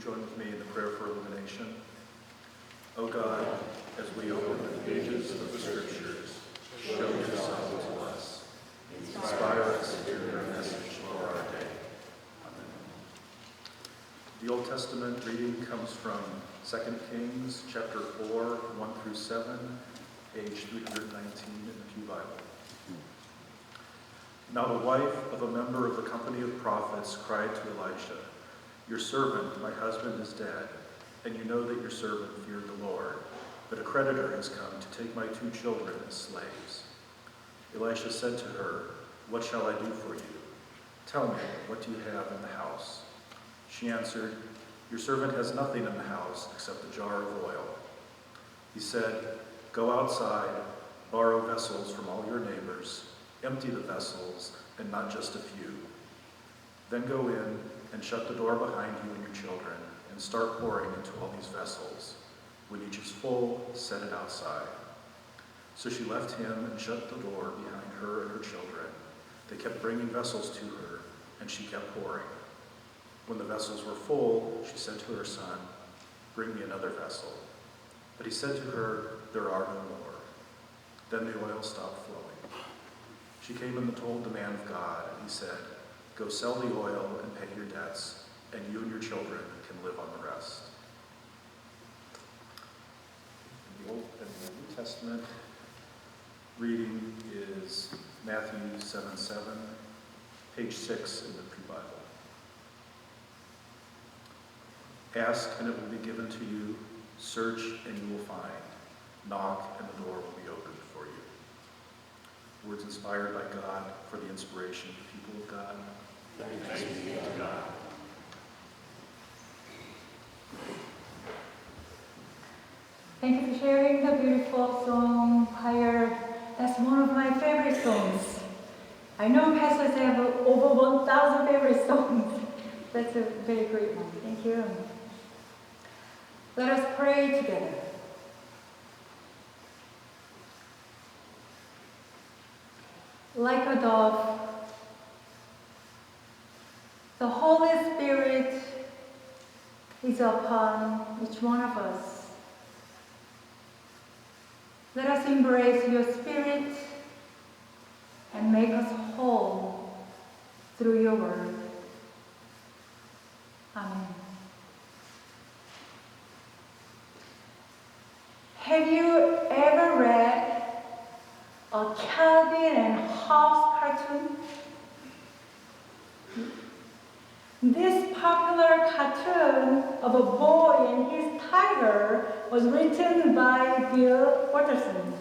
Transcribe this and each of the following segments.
join with me in the prayer for illumination? O God, as we open the pages of the Scriptures, show yourself to us. Inspire us to hear your message for our day. Amen. The Old Testament reading comes from 2 Kings chapter 4, 1 through 7, page 319 in the Pew Bible. Now the wife of a member of the company of prophets cried to Elisha, "Your servant, my husband, is dead, and you know that your servant feared the Lord, but a creditor has come to take my 2 children as slaves." Elisha said to her, "What shall I do for you? Tell me, what do you have in the house?" She answered, "Your servant has nothing in the house except a jar of oil." He said, "Go outside, borrow vessels from all your neighbors, empty the vessels, and not just a few. Then go in and shut the door behind you and your children, and start pouring into all these vessels. When each is full, set it outside." So she left him and shut the door behind her and her children. They kept bringing vessels to her, and she kept pouring. When the vessels were full, she said to her son, "Bring me another vessel." But he said to her, "There are no more." Then the oil stopped flowing. She came and told the man of God, and he said, "Go sell the oil and pay your debts, and you and your children can live on the rest." In the New Testament reading is Matthew 7:7, page 6 in the Pew Bible. "Ask and it will be given to you, search and you will find, knock and the door will be opened for you." Words inspired by God for the inspiration of the people of God. Thanks be to God. Thank you for sharing the beautiful song, Fire. That's one of my favorite songs. I know pastors have over 1,000 favorite songs. That's a very great one. Thank you. Let us pray together. Like a dove, the Holy Spirit is upon each one of us. Let us embrace your Spirit and make us whole through your word. Amen. Have you ever read a Calvin and Hobbes cartoon? This popular cartoon of a boy and his tiger was written by Bill Watterson.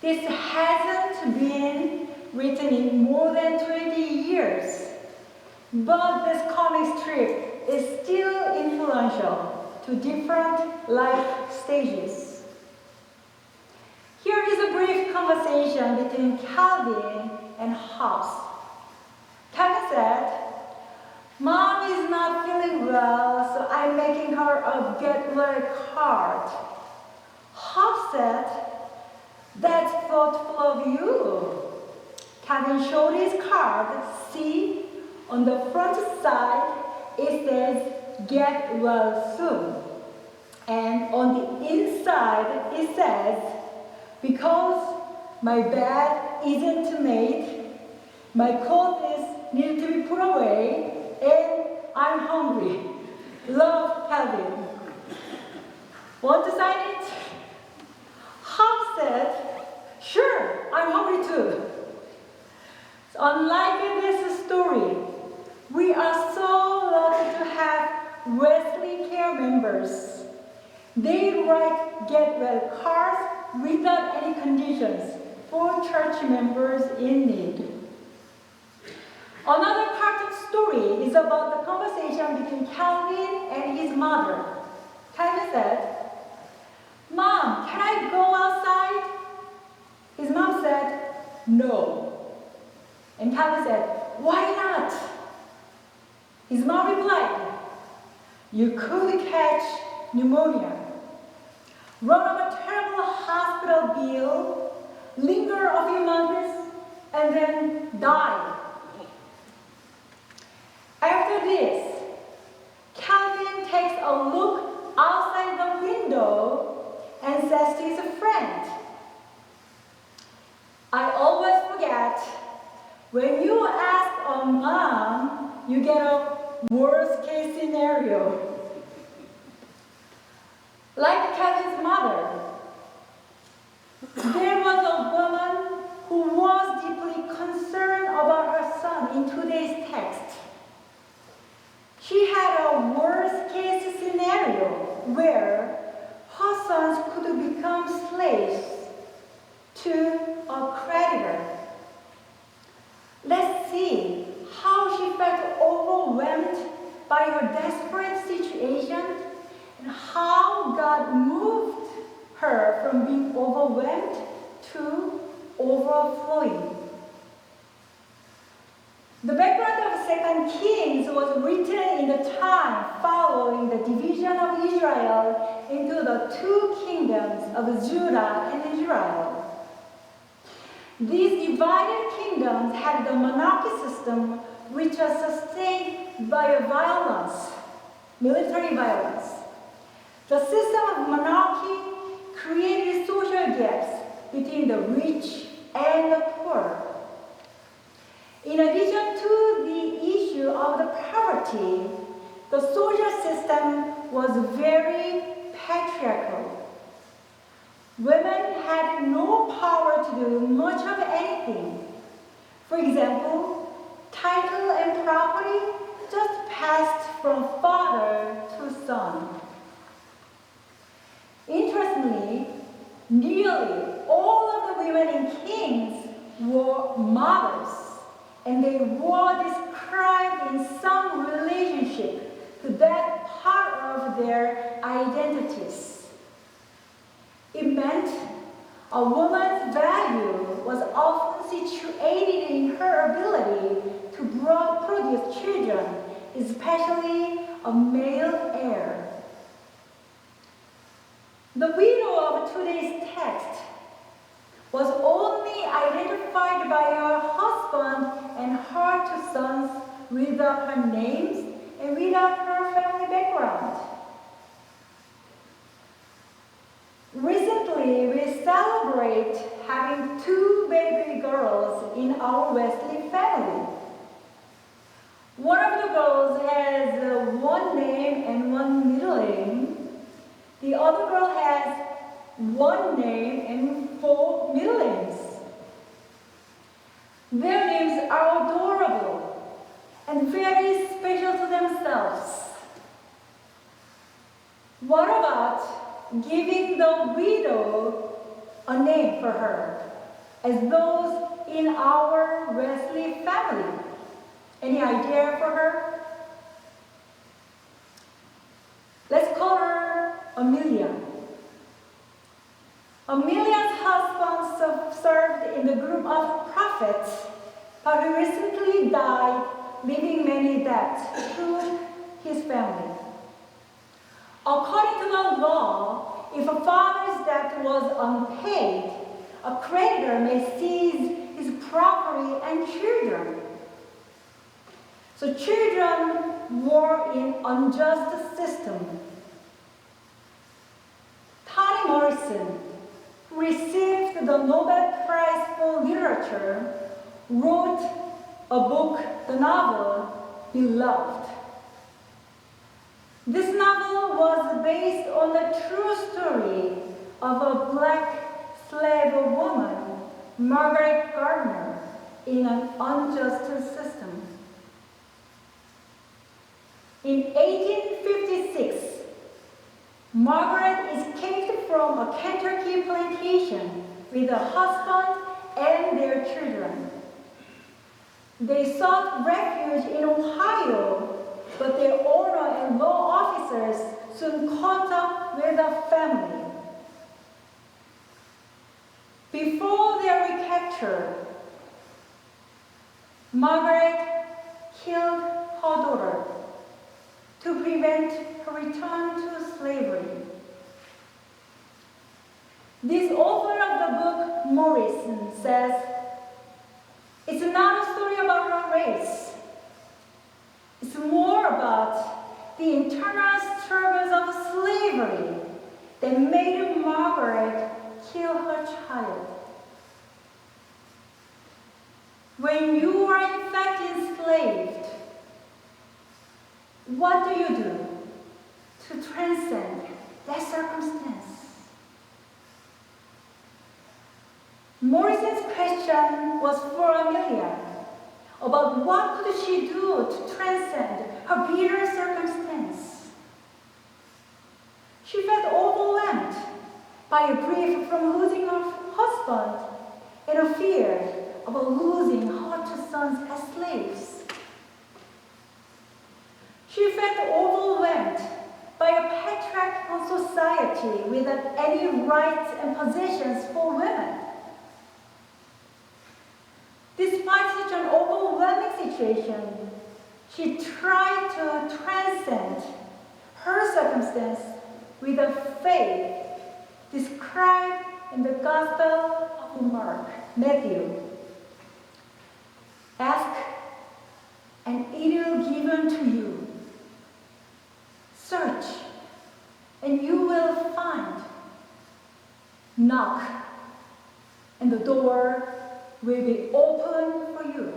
This hasn't been written in more than 20 years, but this comic strip is still influential to different life stages. Here is a brief conversation between Calvin and Hobbes. Calvin said, "Mom is not feeling well, so I'm making her a get-well card." Hobbes said, "That's thoughtful of you." Calvin showed his card. See, on the front side, it says, "Get well soon." And on the inside, it says, "Because my bed isn't made, my clothes need to be put away, and I'm hungry. Love, Calvin." Want to sign it? Hobbes said, "Sure, I'm hungry too." So unlike this story, we are so lucky to have Wesley Care members. They write get-well cards without any conditions for church members in need. Another cartoon story is about the conversation between Calvin and his mother. Calvin said, "Mom, can I go outside?" His mom said, "No." And Calvin said, "Why not?" His mom replied, "You could catch pneumonia, run up a terrible hospital bill, linger a few months, and then die." After this, Calvin Catherine takes a look outside the window and says to his friend, "I always forget, when you ask a mom, you get a worst case scenario." Like Kevin's mother, there was a woman who was deeply concerned about her son in today's text. She had a worst case scenario where her sons could become slaves to a creditor. Let's see how she felt overwhelmed by her desperate situation and how God moved her from being overwhelmed to overflowing. The background of 2 Kings was written in the time following the division of Israel into the two kingdoms of Judah and Israel. These divided kingdoms had the monarchy system, which was sustained by violence, military violence. The system of monarchy created social gaps between the rich and the poor. In addition to the issue of the poverty, the social system was very patriarchal. Women had no power to do much of anything. For example, title and property just passed from father to son. Interestingly, nearly all of the women in Kings were mothers, and they were described in some relationship to that part of their identities. It meant a woman's value was often situated in her ability to produce children, especially a male heir. The widow of today's text was only identified by her husband and her two sons without her names and without her family background. Recently, we celebrate having 2 baby girls in our Wesley family. One of the girls has one name and one middle name. The other girl has one name and 4 middle names. Their names are adorable and very special to themselves. What about giving the widow a name for her, as those in our Wesley family? Any idea for her? Let's call her Amelia. Amelia's husband served in the group of prophets, but he recently died, leaving many debts to his family. According to the law, if a father's debt was unpaid, a creditor may seize his property and children. So children were in unjust system. Toni Morrison, who received the Nobel Prize for Literature, wrote a book, the novel Beloved. This novel was based on the true story of a black slave woman, Margaret Gardner, in an unjust system. In 1856, Margaret escaped from a Kentucky plantation with her husband and their children. They sought refuge in Ohio, but their owner and law officers soon caught up with the family. Before their recapture, Margaret killed her daughter to prevent her return to slavery. This author of the book, Morrison, says, it's not a story about her race. It's more about the the internal struggles of slavery that made Margaret kill her child. When you are in fact enslaved, what do you do to transcend that circumstance? Morrison's question was for Amelia about what could she do to transcend her bitter circumstance. She felt overwhelmed by a grief from losing her husband and a fear about losing her two sons as slaves. She felt overwhelmed by a patriarchal society without any rights and positions for women. Despite such an overwhelming situation, she tried to transcend her circumstance with a faith described in the Gospel of Matthew. Ask, and it will be given to you. Search, and you will find. Knock, and the door will be open for you.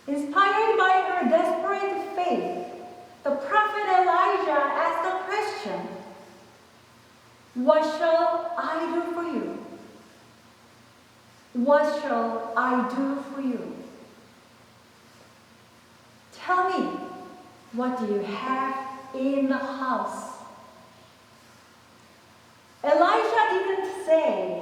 Inspired by her desperate faith, the prophet Elijah asked a question: what shall I do for you? What shall I do for you? Tell me, what do you have in the house? Elijah didn't say,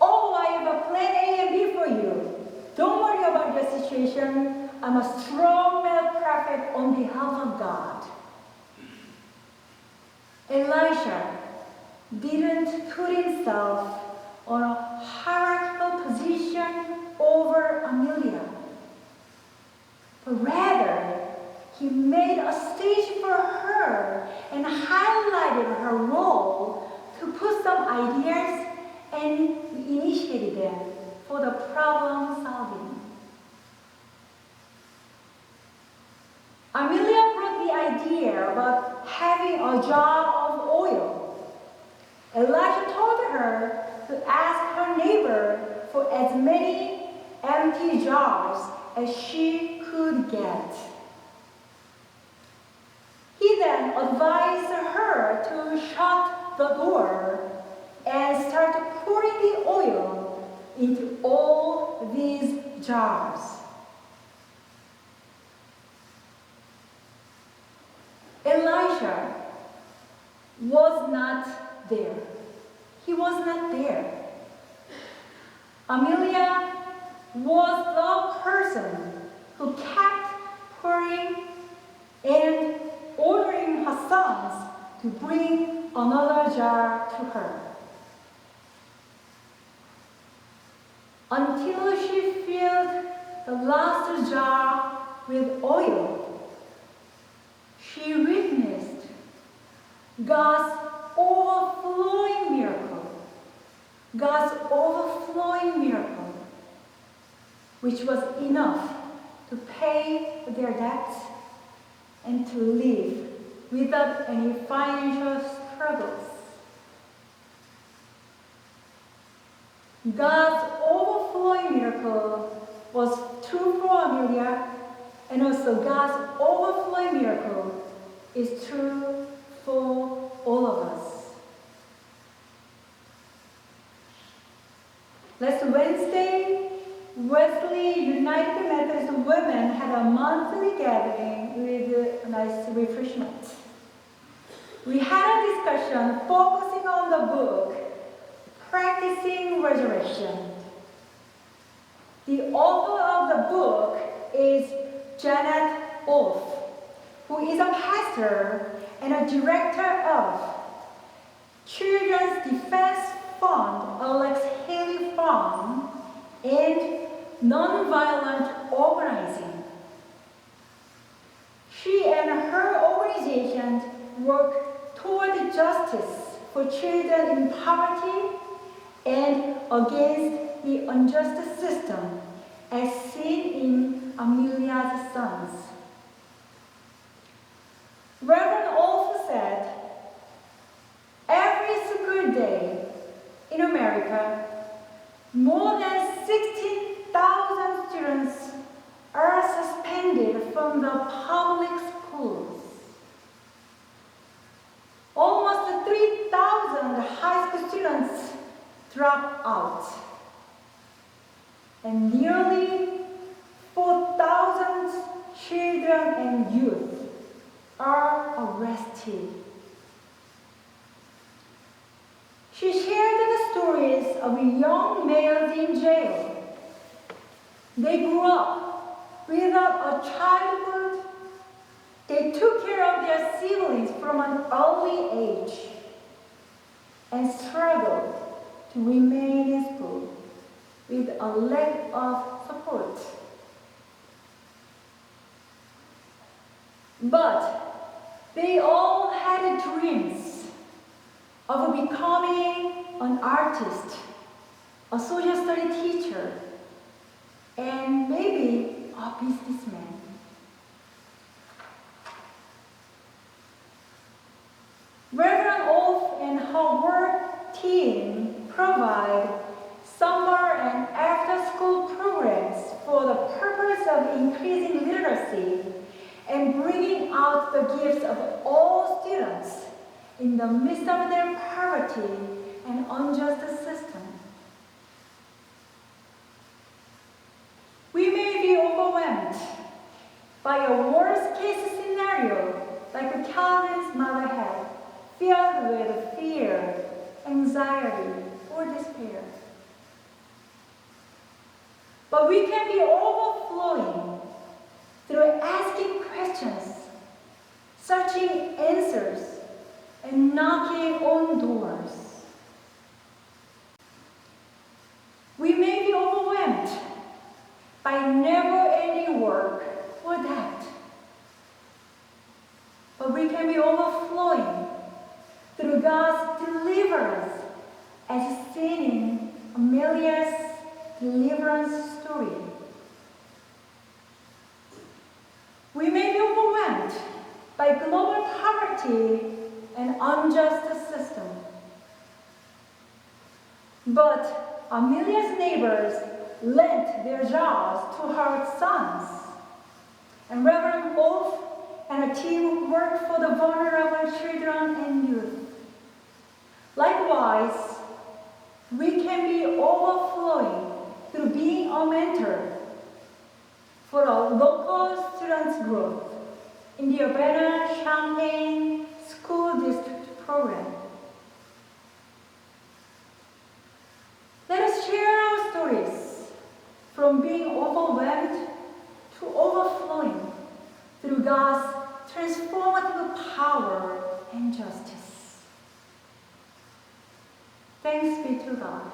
oh, I have a plan A and B for you. Don't worry about your situation. I'm a strong male prophet on behalf of God. Elijah didn't put himself on a hierarchical position over Amelia, but rather he made a stage for her and highlighted her role to put some ideas and initiated them for the problem solving. Amelia brought the idea about having a jar of oil. Elijah told her to ask her neighbor for as many empty jars as she could get. He then advised her to shut the door and start pouring the oil into all these jars. Elijah was not there. He was not there. Amelia was the person who kept pouring and ordering her sons to bring another jar to her, until she filled the last jar with oil. She witnessed God's overflowing miracle, which was enough to pay their debts and to live without any financial struggles. God's overflowing miracle was true for Amelia, and also God's overflowing miracle is true for all of us. Last Wednesday, Wesley United Methodist Women had a monthly gathering with a nice refreshment. We had a discussion focusing on the book, Practicing Resurrection. The author of the book is Janet Wolf, who is a pastor and a director of Children's Defense Fund, Alex Haley Fund, and Nonviolent Organizing. She and her organization work toward justice for children in poverty and against the unjust system as seen in Amelia's sons. Reverend Olf said, every school day in America, more than 16,000 students are suspended from the public schools. Almost 3,000 high school students drop out, and nearly 4,000 children and youth are arrested. She shared the stories of young males in jail. They grew up without a childhood. They took care of their siblings from an early age and struggled to remain in school with a lack of support. But they all had dreams of becoming an artist, a social studies teacher, and maybe a businessman. Reverend Olf and her work team provide summer and after-school programs for the purpose of increasing literacy and bringing out the gifts of all students in the midst of their poverty and unjust system. We may be overwhelmed by a worst-case scenario like Calvin's mother had, filled with fear, anxiety, or despair. But we can be overflowing through asking questions, searching answers, and knocking on doors. We may be overwhelmed by never-ending work or debt, but we can be overflowing through God's deliverance, as seen in Amelia's deliverance story. We may be overwhelmed by global poverty and unjust system. But Amelia's neighbors lent their jobs to her sons, and Reverend Wolf and a team worked for the vulnerable children and youth. Likewise, we can be overflowing through being a mentor for a local students group in the Urbana-Champaign School District program. Let us share our stories from being overwhelmed to overflowing through God's transformative power and justice. Thanks be to God.